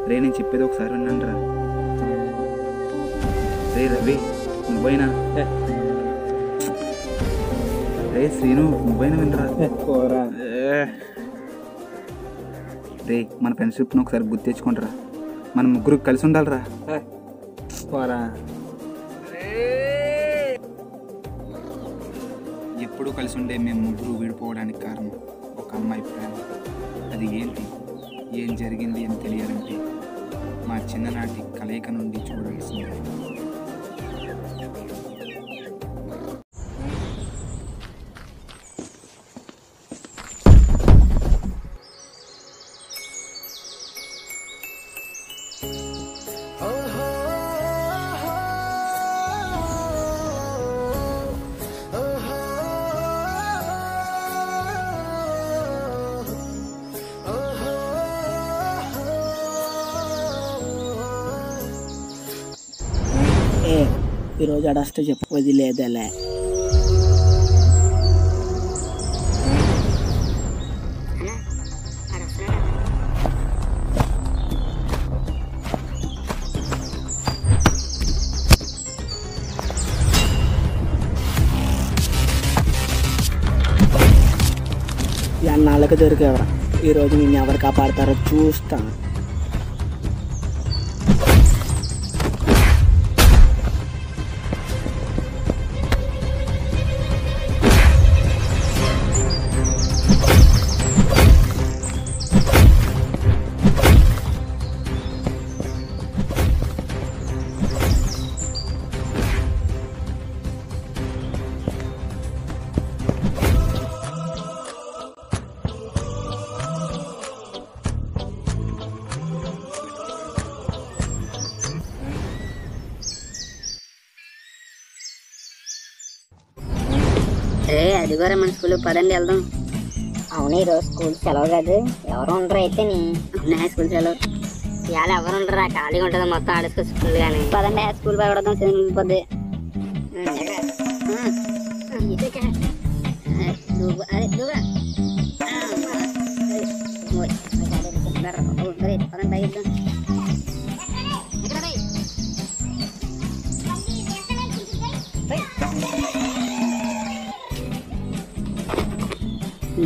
రే నేను చెప్పేది ఒకసారి విన్నాను రా. రే రవి నువ్వైనా, రే శ్రీను నువ్వైనా వినరా. రే మన ఫ్రెండ్షిప్ను ఒకసారి గుర్తు తెచ్చుకుంటారా, మనం ముగ్గురు కలిసి ఉండాలిరా. ఎప్పుడూ కలిసి ఉండే మేము ముగ్గురు విడిపోవడానికి కారణం ఒక అమ్మాయి ప్రేమ. అది ఏంటి, ఏం జరిగింది అని తెలియాలంటే మా చిన్ననాటి కలయిక నుండి చూడాల్సిందే. ఈరోజు అడస్తే చెప్పేది లేదలే. ఎన్నాళ్ళకి దొరికేవరా, ఈరోజు నేను ఎవరు కాపాడతారో చూస్తాను. అదిగోరా మన స్కూల్ పదండి వెళ్దాం. అవును ఈరోజు స్కూల్ సెలవు కాదు, ఎవరు ఉండరు అయితే స్కూల్ సెలవు ఇవాళ ఎవరు ఉండరా, ఖాళీగా ఉంటుంది మొత్తం ఆడేసుకో స్కూల్. కానీ పదండి స్కూల్ పడదాం, చదివిపోద్ది. పదండి బయట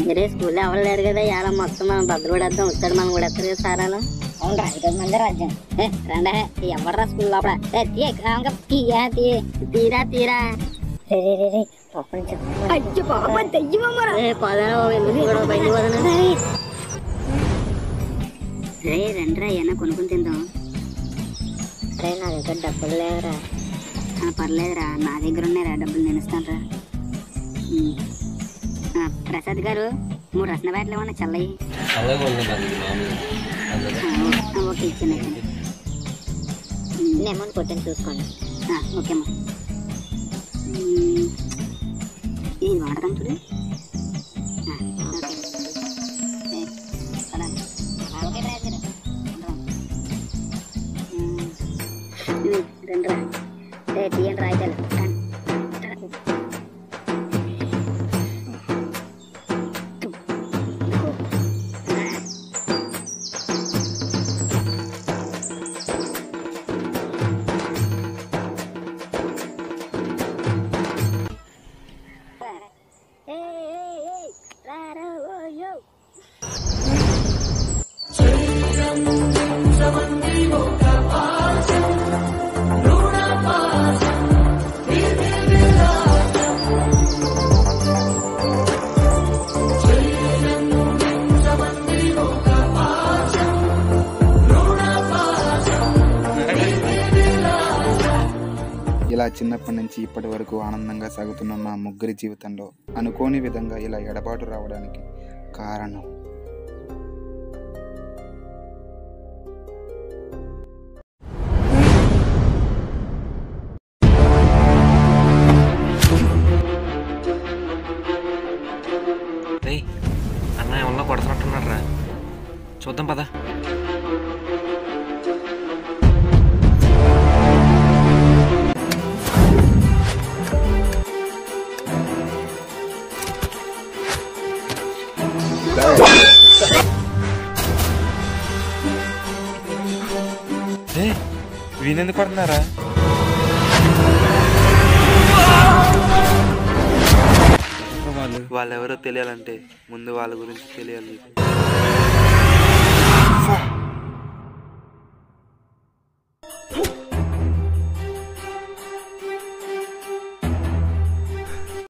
మీరే స్కూల్లో ఎవరు లేరు కదా, ఇలా మొత్తం మనం బద్దలు పడేద్దాం. వస్తాడు మనం కూడా వస్తారు కదా సారాలు. అవును ఈరోజు మంది రాజ్యం. రండే ఎవడరా స్కూల్ లోపల, తీరా తీరా రండిరా ఏమన్నా కొనుక్కుని తిందాం. నా దగ్గర డబ్బులు లేవురా. పర్లేదురా, నా దగ్గర ఉన్నాయిరా డబ్బులు, నేను ఇస్తాను రా. ప్రసాద్ గారు 3 రసన బ్యాట్లు ఏమన్నా చల్లయి. ఓకే ఇచ్చింది. అమౌంట్ కొట్టాను చూసుకోండి. ఓకే అమ్మా, ఇది వాడదాం చూడు. రండి రా, తీయండి రాయితాలు. ఇలా చిన్నప్పటి నుంచి ఇప్పటి వరకు ఆనందంగా సాగుతున్న మా ముగ్గురి జీవితంలో అనుకోని విధంగా ఇలా ఎడబాటు రావడానికి కారణం అన్న ఏమన్నా కొడుతున్నట్టున్నాడు రా, చూద్దాం పదా. వీణెందుకు కొడుతున్నారా? వాళ్ళు ఎవరో తెలియాలంటే ముందు వాళ్ళ గురించి తెలియాలి.